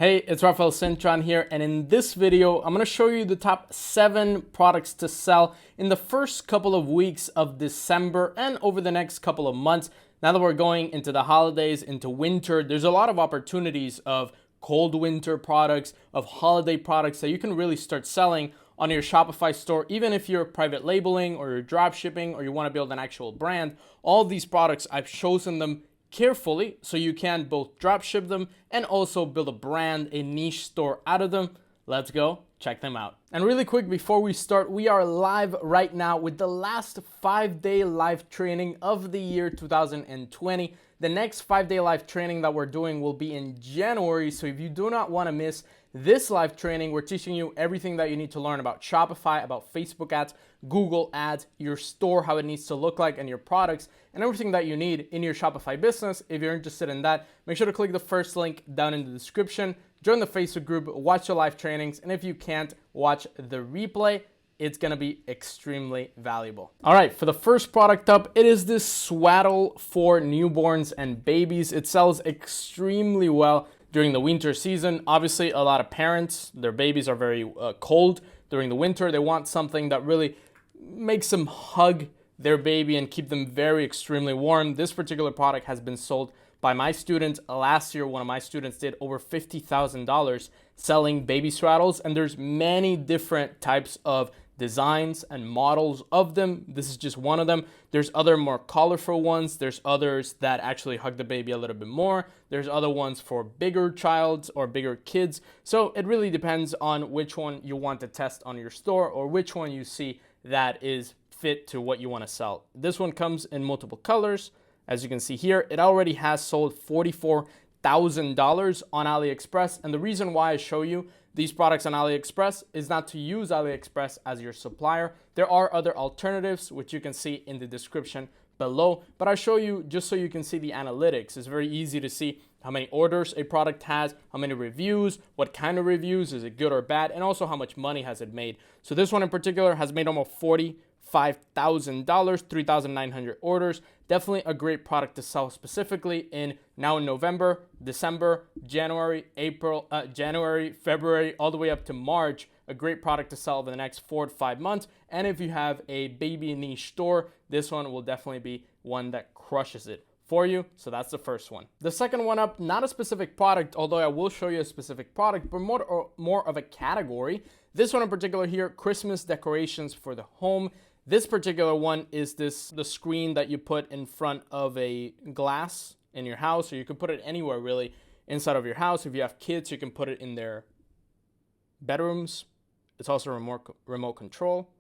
Hey, it's Rafael Cintron here, and in this video, I'm going to show you the top 7 products to sell in the first couple of weeks of December and over the next couple of months. Now that we're going into the holidays, into winter, there's a lot of opportunities of cold winter products, of holiday products that you can really start selling on your Shopify store. Even if you're private labeling or you're drop shipping or you want to build an actual brand, all these products, I've chosen them carefully so you can both drop ship them and also build a brand, a niche store out of them. Let's go check them out. And really quick before we start, we are live right now with the last 5-day live training of the year 2020. The next 5-day live training that we're doing will be in January. So if you do not want to miss this live training, we're teaching you everything that you need to learn about Shopify, about Facebook ads, Google ads, your store, how it needs to look like, and your products, and everything that you need in your Shopify business. If you're interested in that, make sure to click the first link down in the description, join the Facebook group, watch the live trainings, and if you can't watch the replay, it's gonna be extremely valuable. All right, for the first product up, it is this Swaddle for newborns and babies. It sells extremely well during the winter season. Obviously, a lot of parents, their babies are very cold during the winter. They want something that really makes them hug their baby and keep them very extremely warm. This particular product has been sold by my students. Last year, one of my students did over $50,000 selling baby swaddles, and there's many different types of designs and models of them. This is just one of them. There's other more colorful ones. There's others that actually hug the baby a little bit more. There's other ones for bigger childs or bigger kids. So it really depends on which one you want to test on your store or which one you see that is fit to what you want to sell. This one comes in multiple colors. As you can see here, it already has sold $44,000 on AliExpress. And the reason why I show you these products on AliExpress is not to use AliExpress as your supplier. There are other alternatives, which you can see in the description below, but I show you just so you can see the analytics. It's very easy to see how many orders a product has, how many reviews, what kind of reviews, is it good or bad, and also how much money has it made. So this one in particular has made almost $45,000, 3,900 orders. Definitely a great product to sell specifically in November, December, January, February, all the way up to March. A great product to sell over the next 4 to 5 months. And if you have a baby niche store, this one will definitely be one that crushes it for you. So that's the first one. The second one up, not a specific product, although I will show you a specific product, but more of a category. This one in particular here, Christmas decorations for the home. This particular one is the screen that you put in front of a glass in your house, or you can put it anywhere really inside of your house. If you have kids, you can put it in their bedrooms. It's also remote control.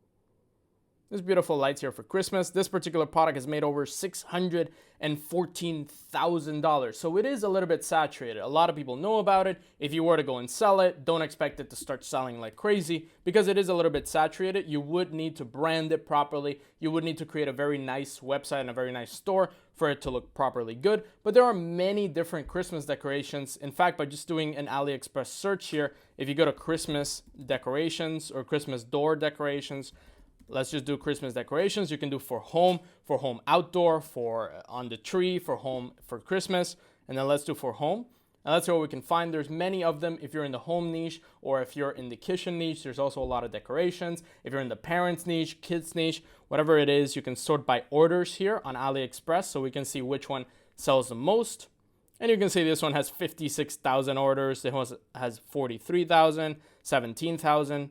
There's beautiful lights here for Christmas. This particular product has made over $614,000. So it is a little bit saturated. A lot of people know about it. If you were to go and sell it, don't expect it to start selling like crazy because it is a little bit saturated. You would need to brand it properly. You would need to create a very nice website and a very nice store for it to look properly good. But there are many different Christmas decorations. In fact, by just doing an AliExpress search here, if you go to Christmas decorations or Christmas door decorations, let's just do Christmas decorations. You can do for home outdoor, for on the tree, for home for Christmas, and then let's do for home. And let's see what we can find. There's many of them. If you're in the home niche or if you're in the kitchen niche, there's also a lot of decorations. If you're in the parents niche, kids niche, whatever it is, you can sort by orders here on AliExpress so we can see which one sells the most. And you can see this one has 56,000 orders. This one has 43,000, 17,000.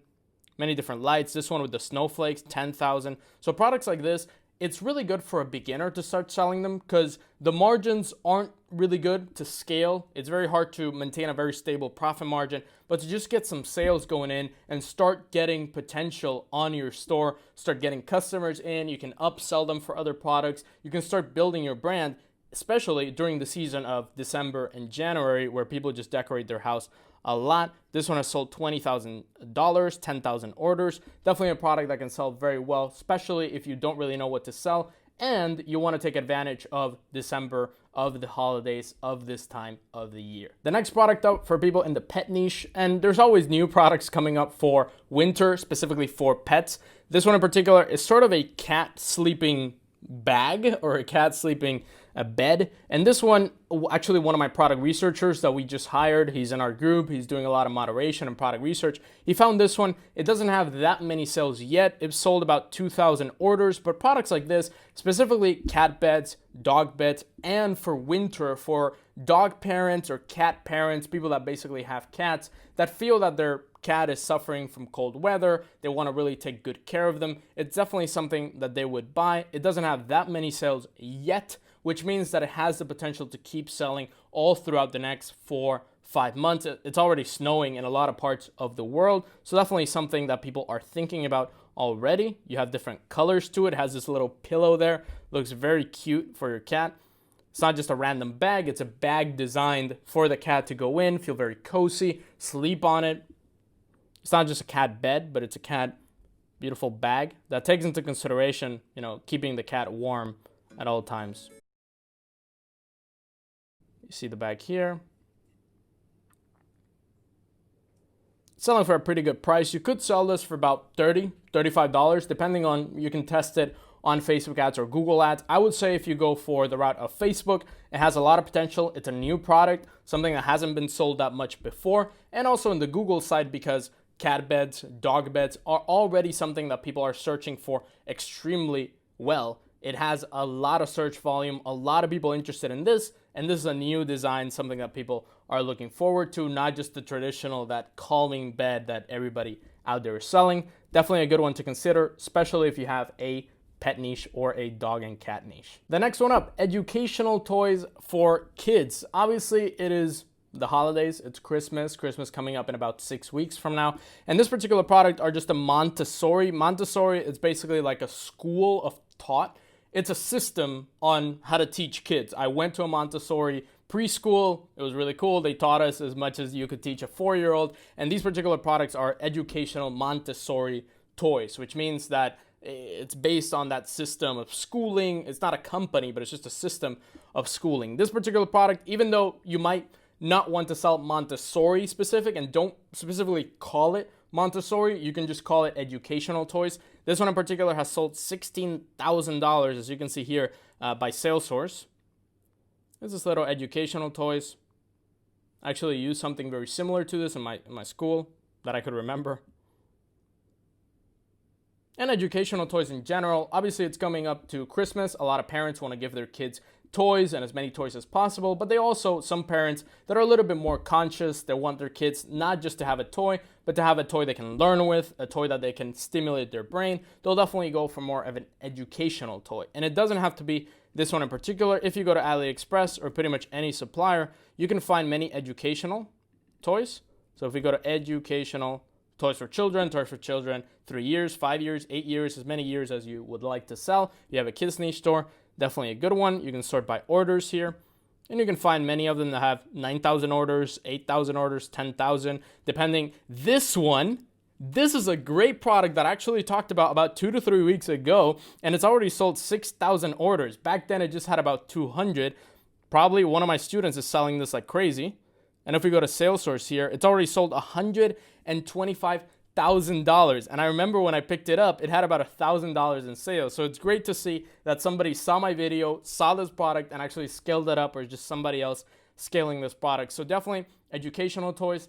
Many different lights. This one with the snowflakes, 10,000. So products like this, it's really good for a beginner to start selling them because the margins aren't really good to scale. It's very hard to maintain a very stable profit margin, but to just get some sales going in and start getting potential on your store, start getting customers in, you can upsell them for other products. You can start building your brand, especially during the season of December and January where people just decorate their house a lot. This one has sold $20,000, 10,000 orders. Definitely a product that can sell very well, especially if you don't really know what to sell and you want to take advantage of December, of the holidays, of this time of the year. The next product up for people in the pet niche, and there's always new products coming up for winter, specifically for pets. This one in particular is sort of a cat sleeping bag or a cat sleeping a bed. And this one, actually one of my product researchers that we just hired, he's in our group, he's doing a lot of moderation and product research. He found this one. It doesn't have that many sales yet. It's sold about 2,000 orders, but products like this, specifically cat beds, dog beds, and for winter, for dog parents or cat parents, people that basically have cats that feel that their cat is suffering from cold weather, they want to really take good care of them. It's definitely something that they would buy. It doesn't have that many sales yet, which means that it has the potential to keep selling all throughout the next 4-5 months. It's already snowing in a lot of parts of the world, so definitely something that people are thinking about already. You have different colors to it. It has this little pillow there. Looks very cute for your cat. It's not just a random bag. It's a bag designed for the cat to go in, feel very cozy, sleep on it. It's not just a cat bed, but it's a cat beautiful bag that takes into consideration, keeping the cat warm at all times. You see the bag here. Selling for a pretty good price. You could sell this for about $30, $35, depending on, you can test it on Facebook ads or Google ads. I would say if you go for the route of Facebook, it has a lot of potential. It's a new product, something that hasn't been sold that much before. And also in the Google side, because cat beds, dog beds are already something that people are searching for extremely well. It has a lot of search volume, a lot of people interested in this, and this is a new design, something that people are looking forward to, not just the traditional, that calming bed that everybody out there is selling. Definitely a good one to consider, especially if you have a pet niche or a dog and cat niche. The next one up, educational toys for kids. Obviously, it is the holidays, it's Christmas coming up in about 6 weeks from now. And this particular product are just a Montessori. Montessori is basically like a school of thought. It's a system on how to teach kids. I went to a Montessori preschool. It was really cool. They taught us as much as you could teach a 4-year-old. And these particular products are educational Montessori toys, which means that it's based on that system of schooling. It's not a company, but it's just a system of schooling. This particular product, even though you might not want to sell Montessori specific and don't specifically call it Montessori, you can just call it educational toys. This one in particular has sold $16,000, as you can see here, by Salesforce. This is little educational toys. I actually used something very similar to this in my school that I could remember. And educational toys in general. Obviously, it's coming up to Christmas. A lot of parents want to give their kids toys and as many toys as possible, but they also, some parents that are a little bit more conscious, they want their kids not just to have a toy, but to have a toy they can learn with, a toy that they can stimulate their brain. They'll definitely go for more of an educational toy. And it doesn't have to be this one in particular. If you go to AliExpress or pretty much any supplier, you can find many educational toys. So if we go to educational toys for children, 3 years, 5 years, 8 years, as many years as you would like to sell. You have a kids niche store, definitely a good one. You can sort by orders here, and you can find many of them that have 9,000 orders, 8,000 orders, 10,000, depending. This is a great product that I actually talked about 2 to 3 weeks ago, and it's already sold 6,000 orders. Back then, it just had about 200. Probably one of my students is selling this like crazy. And if we go to Salesforce here, it's already sold $125,000. And I remember when I picked it up, it had about $1,000 in sales. So it's great to see that somebody saw my video, saw this product, and actually scaled it up, or just somebody else scaling this product. So definitely educational toys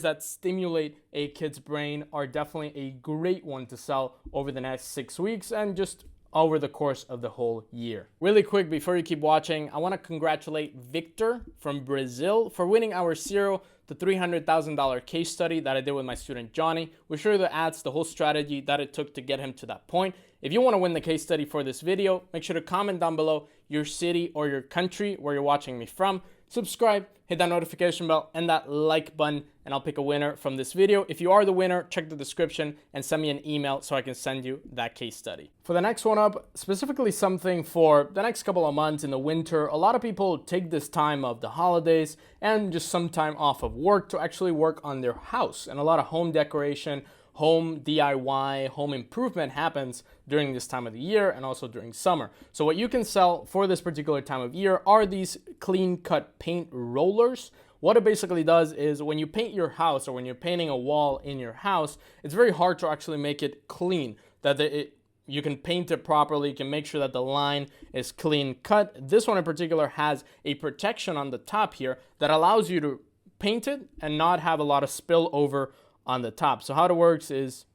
that stimulate a kid's brain are definitely a great one to sell over the next 6 weeks and just over the course of the whole year. Really quick, before you keep watching, I want to congratulate Victor from Brazil for winning our $0 to $300,000 case study that I did with my student Johnny. We show you the ads, the whole strategy that it took to get him to that point. If you want to win the case study for this video, make sure to comment down below your city or your country where you're watching me from. Subscribe, hit that notification bell and that like button, and I'll pick a winner from this video. If you are the winner, check the description and send me an email so I can send you that case study. For the next one up, specifically something for the next couple of months in the winter, a lot of people take this time of the holidays and just some time off of work to actually work on their house. And a lot of home decoration, home DIY, home improvement happens during this time of the year and also during summer. So what you can sell for this particular time of year are these clean cut paint rollers. What it basically does is when you paint your house or when you're painting a wall in your house, it's very hard to actually make it clean, that it you can paint it properly. You can make sure that the line is clean cut. This one in particular has a protection on the top here that allows you to paint it and not have a lot of spill over on the top. So how it works is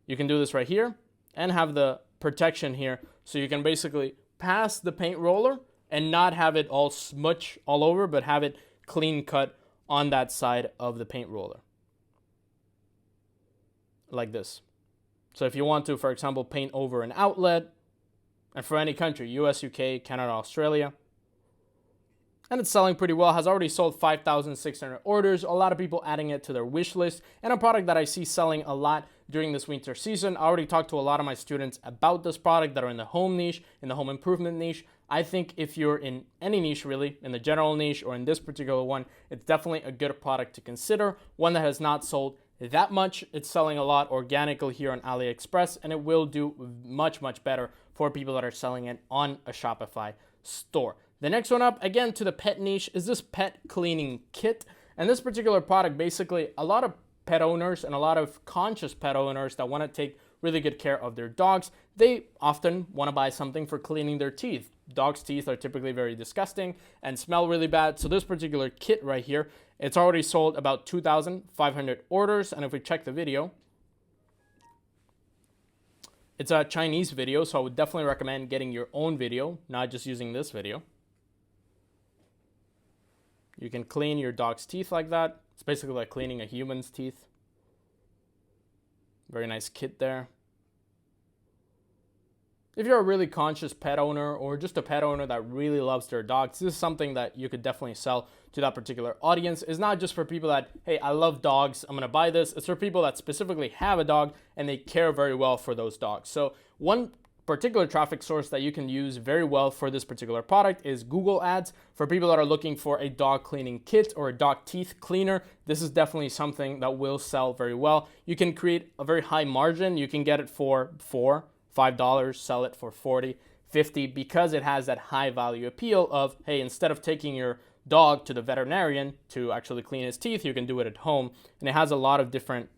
you can do this right here and have the protection here. So you can basically pass the paint roller and not have it all smudge all over, but have it clean cut on that side of the paint roller. Like this. So if you want to, for example, paint over an outlet, and for any country, US, UK, Canada, Australia, and it's selling pretty well, has already sold 5,600 orders, a lot of people adding it to their wish list, and a product that I see selling a lot during this winter season. I already talked to a lot of my students about this product that are in the home niche, in the home improvement niche. I think if you're in any niche really, in the general niche or in this particular one, it's definitely a good product to consider, one that has not sold that much. It's selling a lot organically here on AliExpress, and it will do much, much better for people that are selling it on a Shopify store. The next one up, again, to the pet niche, is this pet cleaning kit. And this particular product, basically, a lot of pet owners and a lot of conscious pet owners that want to take really good care of their dogs, they often want to buy something for cleaning their teeth. Dogs' teeth are typically very disgusting and smell really bad. So this particular kit right here, it's already sold about 2,500 orders. And if we check the video, it's a Chinese video, so I would definitely recommend getting your own video, not just using this video. You can clean your dog's teeth like that. It's basically like cleaning a human's teeth. Very nice kit there. If you're a really conscious pet owner or just a pet owner that really loves their dogs, this is something that you could definitely sell to that particular audience. It's not just for people that, hey, I love dogs, I'm gonna buy this. It's for people that specifically have a dog and they care very well for those dogs. So one particular traffic source that you can use very well for this particular product is Google Ads. For people that are looking for a dog cleaning kit or a dog teeth cleaner, this is definitely something that will sell very well. You can create a very high margin. You can get it for $5, sell it for $40, $50, because it has that high value appeal of, hey, instead of taking your dog to the veterinarian to actually clean his teeth, you can do it at home. And it has a lot of different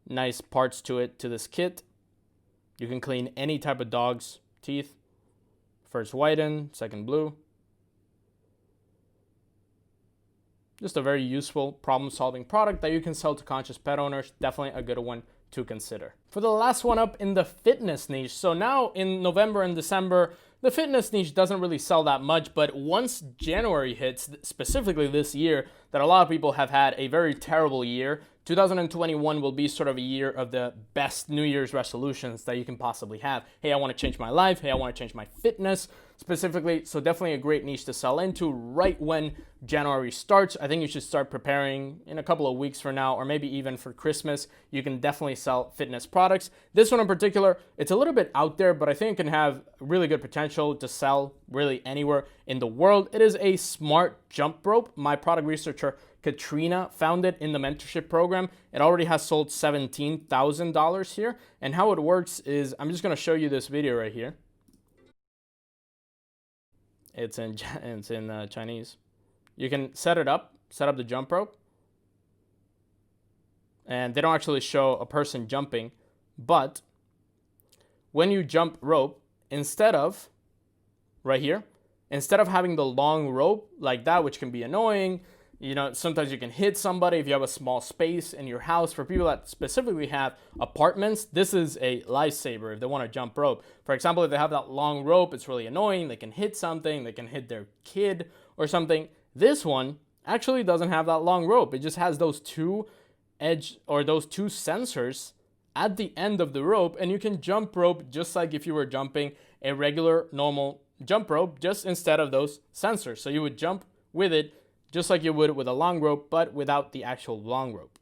nice parts to it, to this kit. You can clean any type of dog's teeth. First whiten, second blue. Just a very useful problem-solving product that you can sell to conscious pet owners. Definitely a good one to consider. For the last one up, in the fitness niche. So now in November and December, the fitness niche doesn't really sell that much, but once January hits, specifically this year, that a lot of people have had a very terrible year. 2021 will be sort of a year of the best New Year's resolutions that you can possibly have. Hey, I want to change my life. Hey, I want to change my fitness specifically. So definitely a great niche to sell into right when January starts. I think you should start preparing in a couple of weeks from now, or maybe even for Christmas. You can definitely sell fitness products. This one in particular, it's a little bit out there, but I think it can have really good potential to sell really anywhere in the world. It is a smart jump rope. My product researcher Katrina found it in the mentorship program. It already has sold $17,000 here. And how it works is, I'm just going to show you this video right here. It's in Chinese. You can set up the jump rope. And they don't actually show a person jumping. But when you jump rope, instead of, right here, instead of having the long rope like that, which can be annoying, you know, sometimes you can hit somebody if you have a small space in your house. For people that specifically have apartments, this is a lifesaver if they want to jump rope. For example, if they have that long rope, it's really annoying. They can hit something, they can hit their kid or something. This one actually doesn't have that long rope. It just has those two sensors at the end of the rope, and you can jump rope just like if you were jumping a regular normal jump rope, just instead of those sensors. So you would jump with it just like you would with a long rope, but without the actual long rope.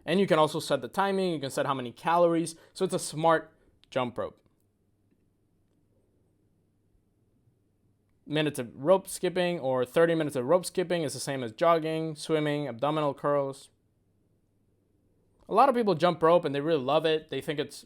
And you can also set the timing. You can set how many calories. So it's a smart jump rope. Minutes of rope skipping, or 30 minutes of rope skipping, is the same as jogging, swimming, abdominal curls. A lot of people jump rope and they really love it. They think it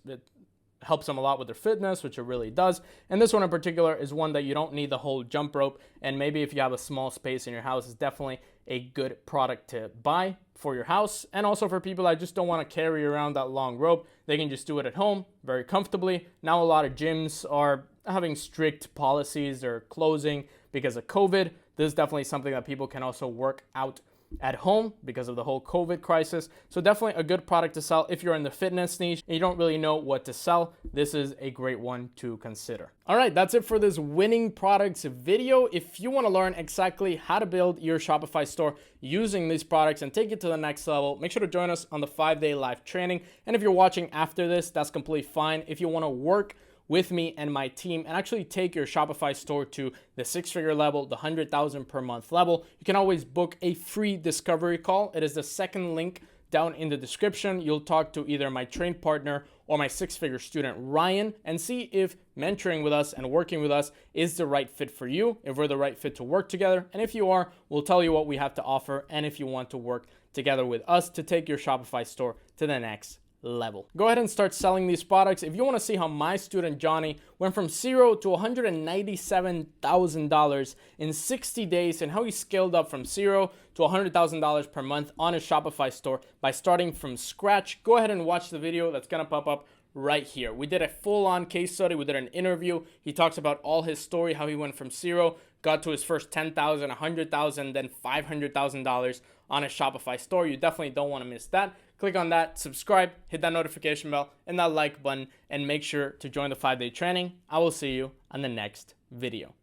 helps them a lot with their fitness, which it really does. And this one in particular is one that you don't need the whole jump rope. And maybe if you have a small space in your house, it's definitely a good product to buy for your house. And also for people that just don't want to carry around that long rope, they can just do it at home very comfortably. Now a lot of gyms are having strict policies, they're closing because of COVID. This is definitely something that people can also work out at home because of the whole COVID crisis. So definitely a good product to sell if you're in the fitness niche and you don't really know what to sell. This is a great one to consider. All right, that's it for this winning products video. If you want to learn exactly how to build your Shopify store using these products and take it to the next level, make sure to join us on the 5-day live training. And if you're watching after this, that's completely fine. If you want to work with me and my team and actually take your Shopify store to the 6-figure level, the 100,000 per month level, you can always book a free discovery call. It is the second link down in the description. You'll talk to either my trained partner or my 6-figure student, Ryan, and see if mentoring with us and working with us is the right fit for you, if we're the right fit to work together. And if you are, we'll tell you what we have to offer and if you want to work together with us to take your Shopify store to the next level. Go ahead and start selling these products. If you want to see how my student Johnny went from $0 to $197,000 in 60 days and how he scaled up from $0 to $100,000 per month on his Shopify store by starting from scratch, go ahead and watch the video that's going to pop up right here. We did a full-on case study. We did an interview. He talks about all his story, how he went from $0, got to his first $10,000, $100,000, then $500,000 on a Shopify store. You definitely don't want to miss that. Click on that, subscribe, hit that notification bell and that like button, and make sure to join the 5-day training. I will see you on the next video.